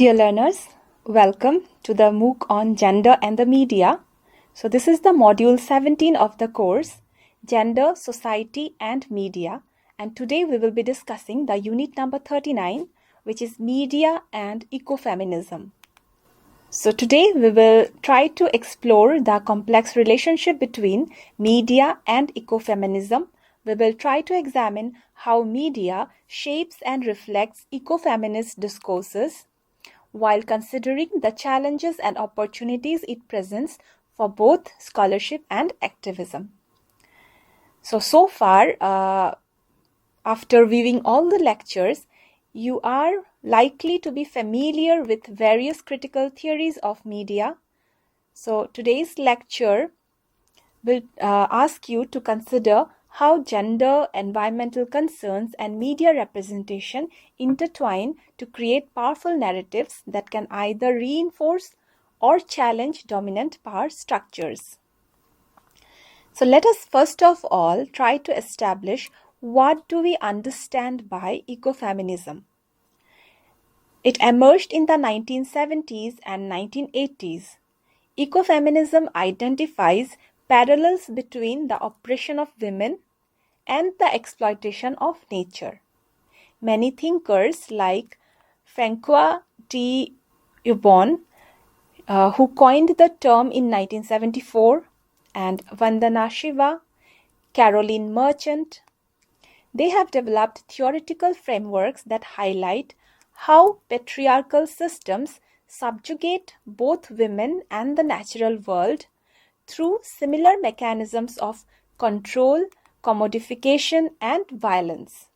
Dear learners, welcome to the MOOC on Gender and the Media. So this is the module 17 of the course, Gender, Society and Media. And today we will be discussing the unit number 39, which is Media and Ecofeminism. So today we will try to explore the complex relationship between media and ecofeminism. We will try to examine how media shapes and reflects ecofeminist discourses, while considering the challenges and opportunities it presents for both scholarship and activism. So far, after viewing all the lectures, you are likely to be familiar with various critical theories of media. So today's lecture will ask you to consider how gender, environmental concerns, and media representation intertwine to create powerful narratives that can either reinforce or challenge dominant power structures. So let us first of all try to establish what do we understand by ecofeminism. It emerged in the 1970s and 1980s. Ecofeminism identifies parallels between the oppression of women and the exploitation of nature. Many thinkers like Francois de Ubon, who coined the term in 1974, and Vandana Shiva, Caroline Merchant, they have developed theoretical frameworks that highlight how patriarchal systems subjugate both women and the natural world through similar mechanisms of control, commodification, and violence.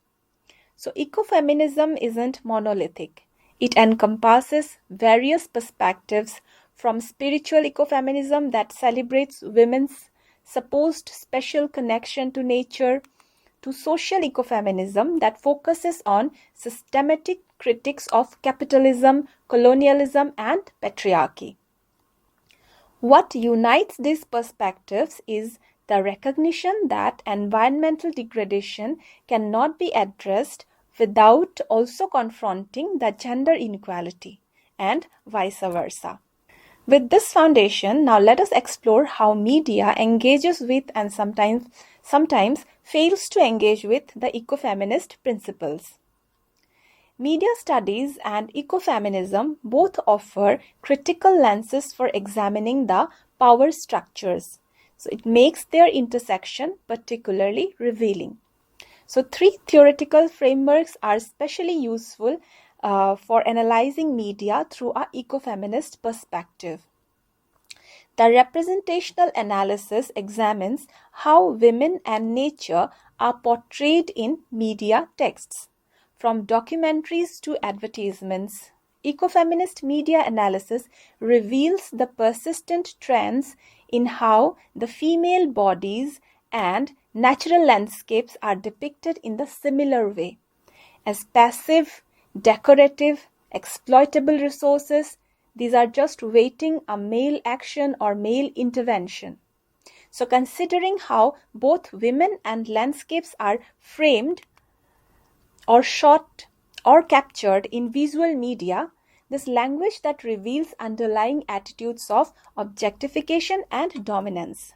So ecofeminism isn't monolithic. It encompasses various perspectives, from spiritual ecofeminism that celebrates women's supposed special connection to nature, to social ecofeminism that focuses on systematic critiques of capitalism, colonialism, and patriarchy. What unites these perspectives is the recognition that environmental degradation cannot be addressed without also confronting the gender inequality, and vice versa. With this foundation, now let us explore how media engages with and sometimes fails to engage with the ecofeminist principles. Media studies and ecofeminism both offer critical lenses for examining the power structures. So it makes their intersection particularly revealing. So three theoretical frameworks are especially useful for analyzing media through an ecofeminist perspective. The representational analysis examines how women and nature are portrayed in media texts. From documentaries to advertisements, ecofeminist media analysis reveals the persistent trends in how the female bodies and natural landscapes are depicted in the similar way, as passive, decorative, exploitable resources. These are just waiting a male action or male intervention. So considering how both women and landscapes are framed or shot or captured in visual media, this language that reveals underlying attitudes of objectification and dominance.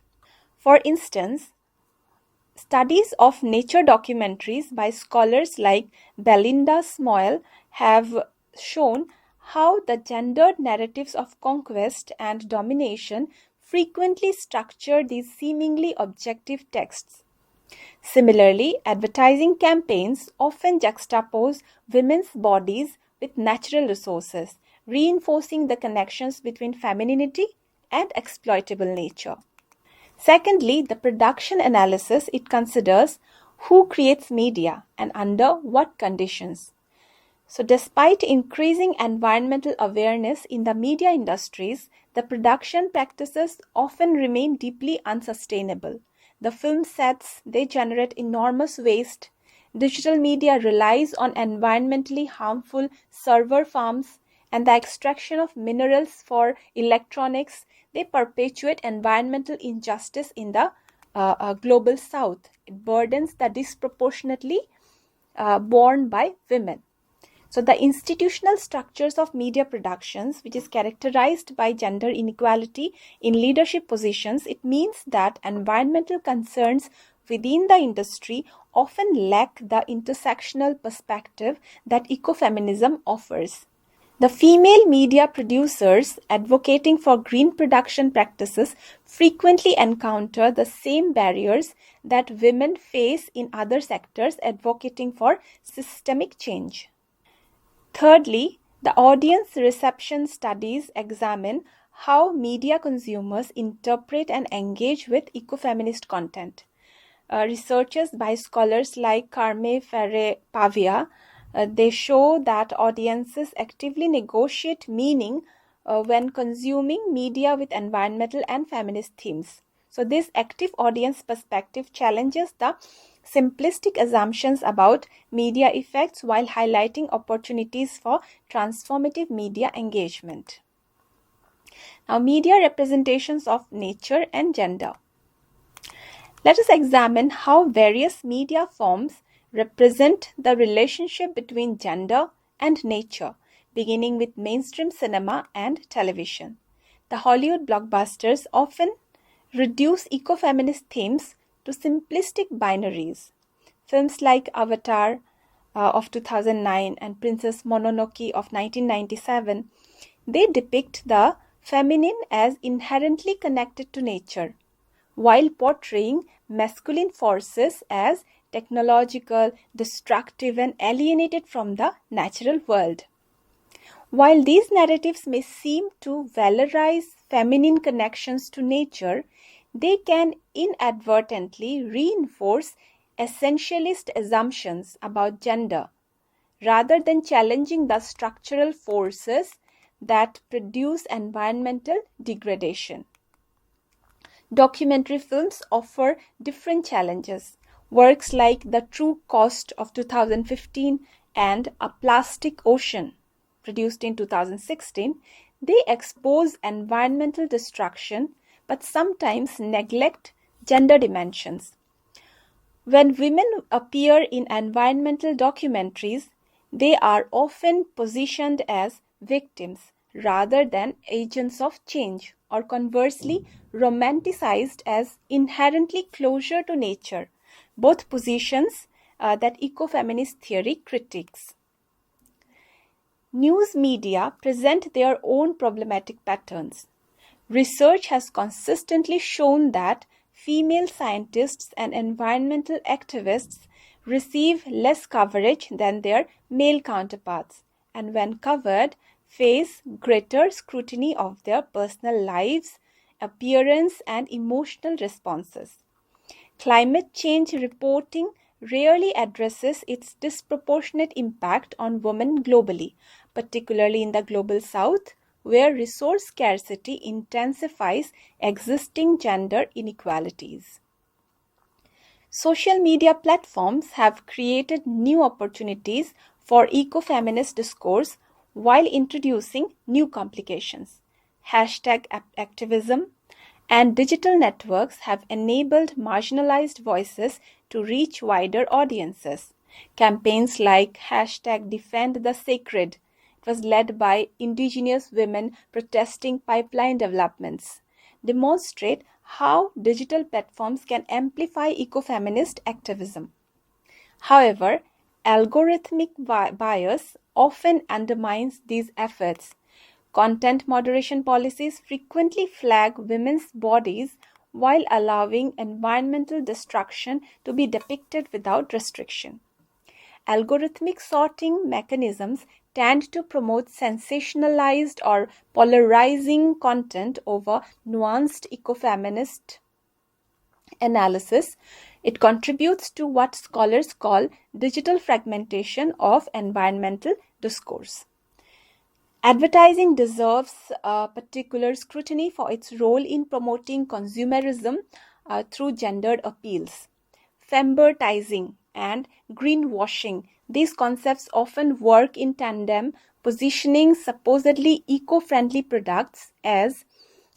For instance, studies of nature documentaries by scholars like Belinda Smoyle have shown how the gendered narratives of conquest and domination frequently structure these seemingly objective texts. Similarly, advertising campaigns often juxtapose women's bodies with natural resources, reinforcing the connections between femininity and exploitable nature. Secondly, the production analysis, it considers who creates media and under what conditions. So despite increasing environmental awareness in the media industries, the production practices often remain deeply unsustainable. The film sets, they generate enormous waste. Digital media relies on environmentally harmful server farms, and the extraction of minerals for electronics. They perpetuate environmental injustice in the global south. It burdens the disproportionately borne by women. So the institutional structures of media productions, which is characterized by gender inequality in leadership positions, it means that environmental concerns within the industry often lack the intersectional perspective that ecofeminism offers. The female media producers advocating for green production practices frequently encounter the same barriers that women face in other sectors advocating for systemic change. Thirdly, the audience reception studies examine how media consumers interpret and engage with ecofeminist content. Researches by scholars like Carme Ferre Pavia, they show that audiences actively negotiate meaning when consuming media with environmental and feminist themes. So this active audience perspective challenges the simplistic assumptions about media effects while highlighting opportunities for transformative media engagement. Now, media representations of nature and gender. Let us examine how various media forms represent the relationship between gender and nature, beginning with mainstream cinema and television. The Hollywood blockbusters often reduce ecofeminist themes to simplistic binaries. Films like Avatar of 2009 and Princess Mononoke of 1997, they depict the feminine as inherently connected to nature, while portraying masculine forces as technological, destructive, and alienated from the natural world. While these narratives may seem to valorize feminine connections to nature, they can inadvertently reinforce essentialist assumptions about gender rather than challenging the structural forces that produce environmental degradation. Documentary films offer different challenges. Works like The True Cost of 2015 and A Plastic Ocean, produced in 2016, they expose environmental destruction but sometimes neglect gender dimensions. When women appear in environmental documentaries, they are often positioned as victims rather than agents of change, or conversely, romanticized as inherently closer to nature, both positions that ecofeminist theory critiques. News media present their own problematic patterns. Research has consistently shown that female scientists and environmental activists receive less coverage than their male counterparts, and when covered, face greater scrutiny of their personal lives, appearance, and emotional responses. Climate change reporting rarely addresses its disproportionate impact on women globally, particularly in the global south, where resource scarcity intensifies existing gender inequalities. Social media platforms have created new opportunities for ecofeminist discourse while introducing new complications. Hashtag activism and digital networks have enabled marginalized voices to reach wider audiences. Campaigns like hashtag Defend the Sacred, it was led by indigenous women protesting pipeline developments, demonstrate how digital platforms can amplify ecofeminist activism. However, algorithmic bias often undermines these efforts. Content moderation policies frequently flag women's bodies while allowing environmental destruction to be depicted without restriction. Algorithmic sorting mechanisms tend to promote sensationalized or polarizing content over nuanced ecofeminist analysis. It contributes to what scholars call digital fragmentation of environmental discourse. Advertising deserves particular scrutiny for its role in promoting consumerism through gendered appeals. Femvertising and greenwashing, these concepts often work in tandem, positioning supposedly eco-friendly products as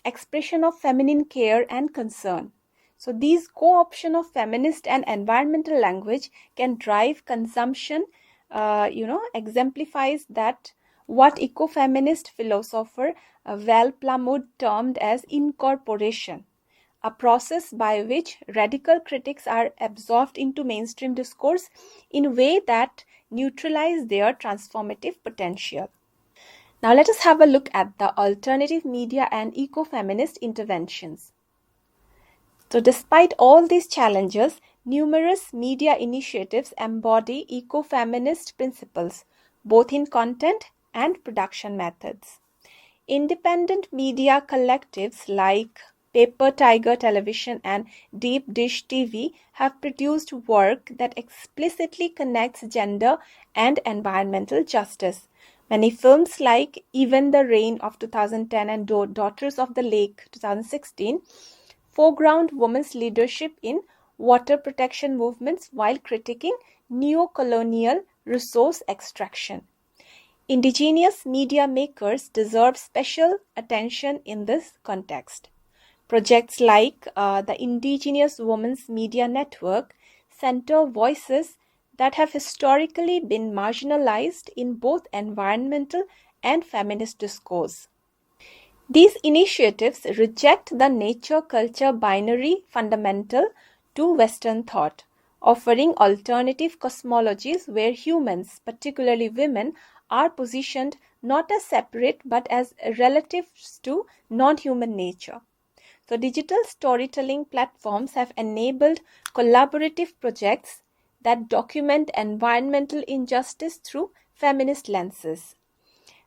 expression of feminine care and concern. So these co-option of feminist and environmental language can drive consumption exemplifies that what ecofeminist philosopher Val Plumwood termed as incorporation, a process by which radical critics are absorbed into mainstream discourse in a way that neutralize their transformative potential. Now let us have a look at the alternative media and ecofeminist interventions. So despite all these challenges, numerous media initiatives embody ecofeminist principles, both in content and production methods. Independent media collectives like Paper Tiger Television and Deep Dish TV have produced work that explicitly connects gender and environmental justice. Many films like Even the Rain of 2010 and Daughters of the Lake 2016 foreground women's leadership in water protection movements while critiquing neo-colonial resource extraction. Indigenous media makers deserve special attention in this context. Projects like the Indigenous Women's Media Network center voices that have historically been marginalized in both environmental and feminist discourse. These initiatives reject the nature-culture binary fundamental to Western thought, offering alternative cosmologies where humans, particularly women, are positioned not as separate but as relatives to non-human nature. So digital storytelling platforms have enabled collaborative projects that document environmental injustice through feminist lenses.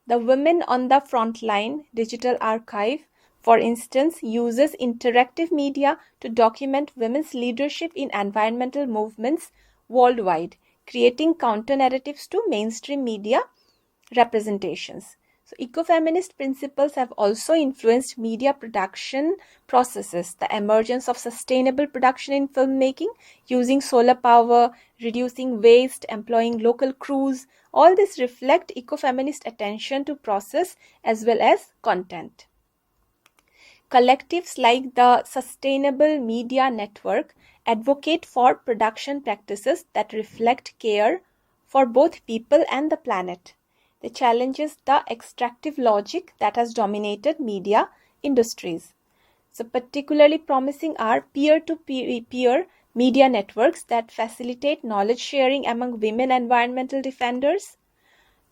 The Women on the Frontline digital archive, for instance, uses interactive media to document women's leadership in environmental movements worldwide, creating counter-narratives to mainstream media representations. So, ecofeminist principles have also influenced media production processes. The emergence of sustainable production in filmmaking using solar power, reducing waste, employing local crews, all this reflect ecofeminist attention to process as well as content. Collectives like the Sustainable Media Network advocate for production practices that reflect care for both people and the planet. They challenges the extractive logic that has dominated media industries. So particularly promising are peer-to-peer media networks that facilitate knowledge sharing among women environmental defenders.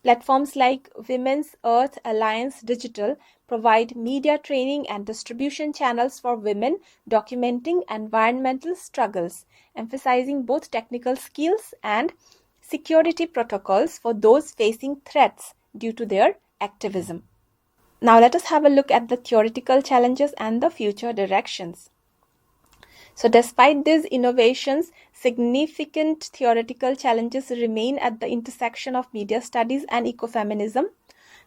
Platforms like Women's Earth Alliance Digital provide media training and distribution channels for women documenting environmental struggles, emphasizing both technical skills and security protocols for those facing threats due to their activism. Now let us have a look at the theoretical challenges and the future directions. So despite these innovations, significant theoretical challenges remain at the intersection of media studies and ecofeminism.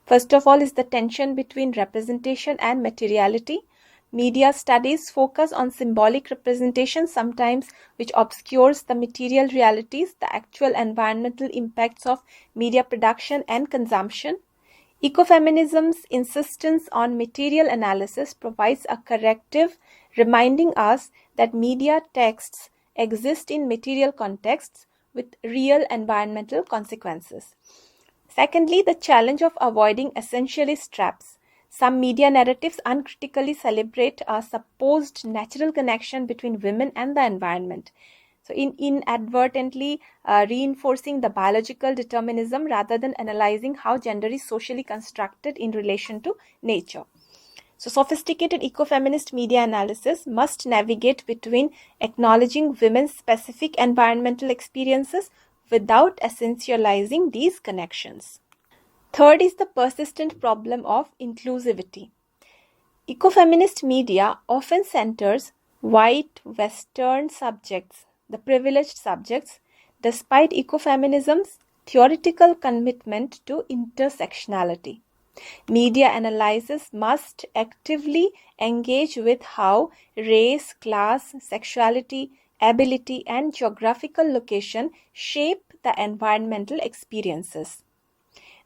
First of all is the tension between representation and materiality. Media studies focus on symbolic representation, sometimes which obscures the material realities, the actual environmental impacts of media production and consumption. Ecofeminism's insistence on material analysis provides a corrective, reminding us that media texts exist in material contexts with real environmental consequences. Secondly, the challenge of avoiding essentialist traps. Some media narratives uncritically celebrate a supposed natural connection between women and the environment. So inadvertently reinforcing the biological determinism rather than analyzing how gender is socially constructed in relation to nature. So sophisticated ecofeminist media analysis must navigate between acknowledging women's specific environmental experiences without essentializing these connections. Third is the persistent problem of inclusivity. Ecofeminist media often centers white Western subjects, the privileged subjects, despite ecofeminism's theoretical commitment to intersectionality. Media analysis must actively engage with how race, class, sexuality, ability, and geographical location shape the environmental experiences.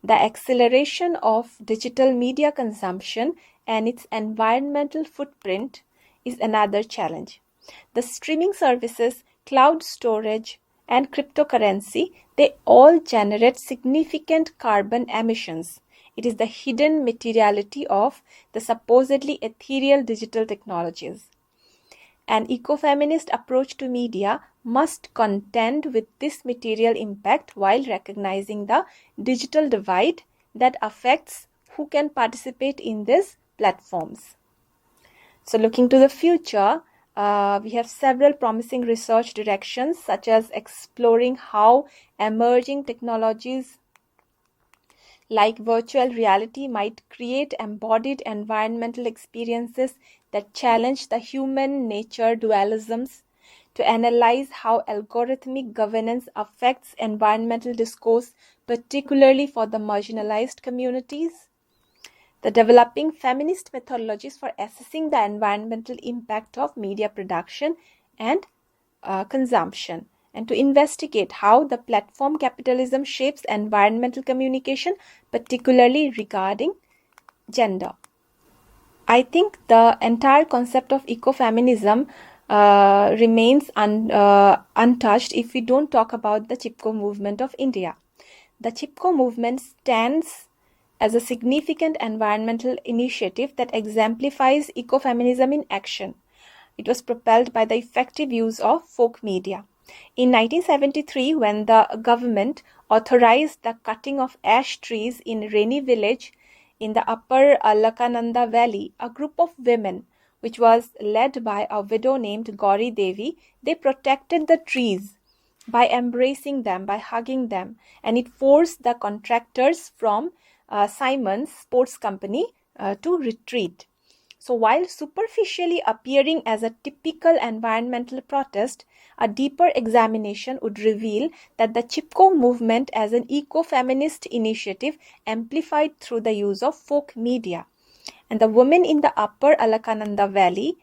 The acceleration of digital media consumption and its environmental footprint is another challenge. The streaming services, cloud storage, and cryptocurrency, they all generate significant carbon emissions. It is the hidden materiality of the supposedly ethereal digital technologies. An ecofeminist approach to media must contend with this material impact while recognizing the digital divide that affects who can participate in these platforms. So, looking to the future, we have several promising research directions, such as exploring how emerging technologies like virtual reality might create embodied environmental experiences that challenge the human nature dualisms, to analyze how algorithmic governance affects environmental discourse, particularly for the marginalized communities, the developing feminist methodologies for assessing the environmental impact of media production and consumption, and to investigate how the platform capitalism shapes environmental communication, particularly regarding gender. I think the entire concept of ecofeminism remains untouched if we don't talk about the Chipko movement of India. The Chipko movement stands as a significant environmental initiative that exemplifies ecofeminism in action. It was propelled by the effective use of folk media. In 1973, when the government authorized the cutting of ash trees in Reni village in the upper Alakananda valley, a group of women, which was led by a widow named Gauri Devi, they protected the trees by embracing them, by hugging them, and it forced the contractors from Siemens Sports Company to retreat. So, while superficially appearing as a typical environmental protest, a deeper examination would reveal that the Chipko movement as an eco-feminist initiative amplified through the use of folk media. And the women in the upper Alakananda valley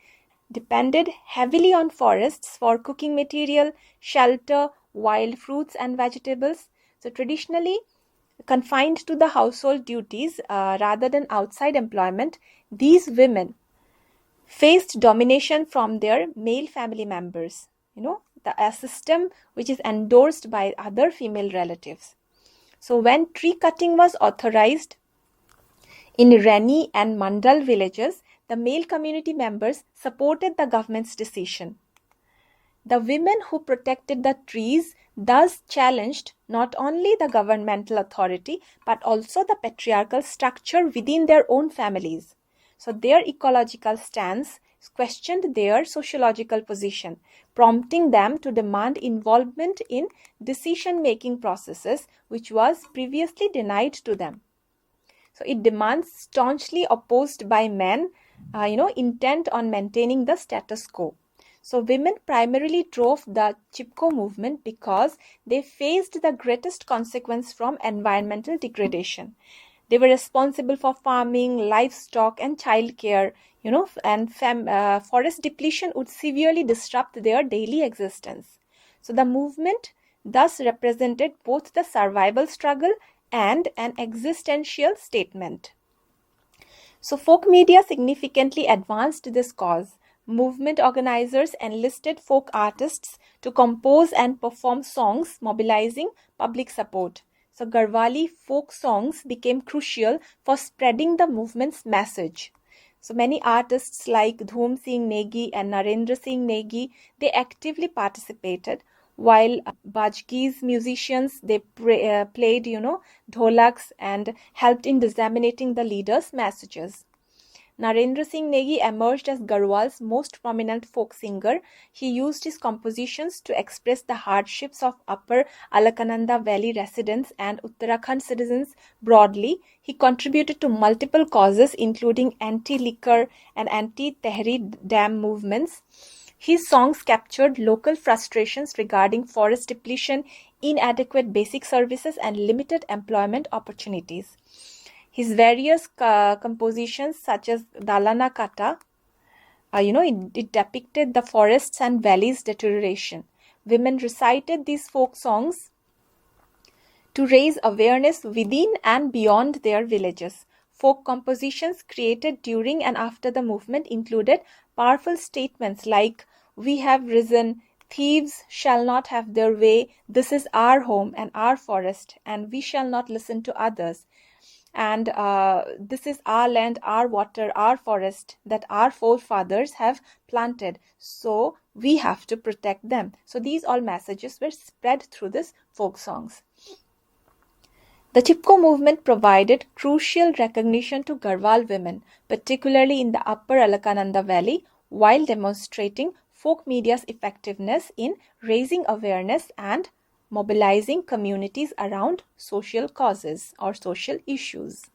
depended heavily on forests for cooking material, shelter, wild fruits and vegetables. So traditionally confined to the household duties rather than outside employment, these women faced domination from their male family members, a system which is endorsed by other female relatives. So when tree cutting was authorized in Reni and Mandal villages, the male community members supported the government's decision. The women who protected the trees thus challenged not only the governmental authority but also the patriarchal structure within their own families. So their ecological stance questioned their sociological position, prompting them to demand involvement in decision-making processes which was previously denied to them. So it demands staunchly opposed by men, intent on maintaining the status quo. So women primarily drove the Chipko movement because they faced the greatest consequence from environmental degradation. They were responsible for farming, livestock, and childcare, and forest depletion would severely disrupt their daily existence. So the movement thus represented both the survival struggle and an existential statement. So folk media significantly advanced this cause. Movement organizers enlisted folk artists to compose and perform songs mobilizing public support. So Garhwali folk songs became crucial for spreading the movement's message. So many artists like Dhoom Singh Negi and Narendra Singh Negi, they actively participated, while Bajgi's musicians, they played, dholaks and helped in disseminating the leaders' messages. Narendra Singh Negi emerged as Garhwal's most prominent folk singer. He used his compositions to express the hardships of Upper Alakananda Valley residents and Uttarakhand citizens broadly. He contributed to multiple causes, including anti-liquor and anti-Tehri Dam movements. His songs captured local frustrations regarding forest depletion, inadequate basic services, and limited employment opportunities. His various compositions, such as Dalana Kata, it depicted the forests and valleys' deterioration. Women recited these folk songs to raise awareness within and beyond their villages. Folk compositions created during and after the movement included powerful statements like, "We have risen, thieves shall not have their way, this is our home and our forest, and we shall not listen to others. And this is our land, our water, our forest that our forefathers have planted. So we have to protect them. So these all messages were spread through these folk songs. The Chipko movement provided crucial recognition to Garhwal women, particularly in the upper Alakananda Valley, while demonstrating folk media's effectiveness in raising awareness and mobilizing communities around social causes or social issues.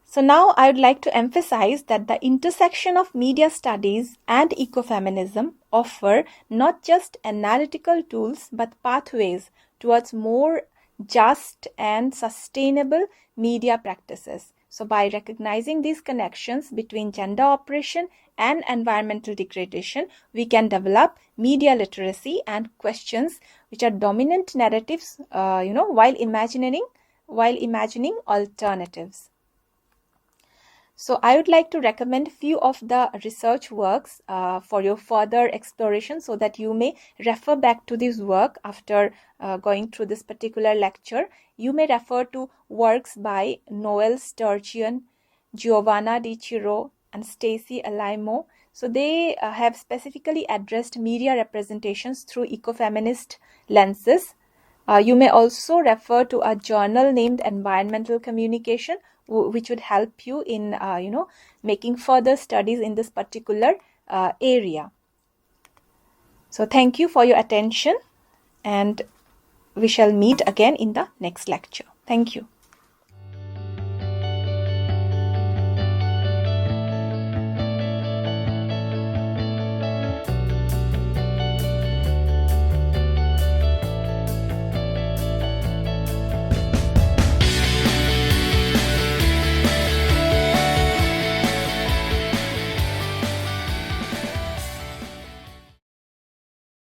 So now I would like to emphasize that the intersection of media studies and ecofeminism offer not just analytical tools but pathways towards more just and sustainable media practices. So by recognizing these connections between gender oppression and environmental degradation, we can develop media literacy and questions which are dominant narratives, while imagining alternatives. So I would like to recommend few of the research works for your further exploration, so that you may refer back to this work after going through this particular lecture. You may refer to works by Noel Sturgeon, Giovanna Di Ciro, and Stacy Alaimo. So they have specifically addressed media representations through ecofeminist lenses. You may also refer to a journal named Environmental Communication, which would help you in making further studies in this particular area. So thank you for your attention, and we shall meet again in the next lecture. Thank you.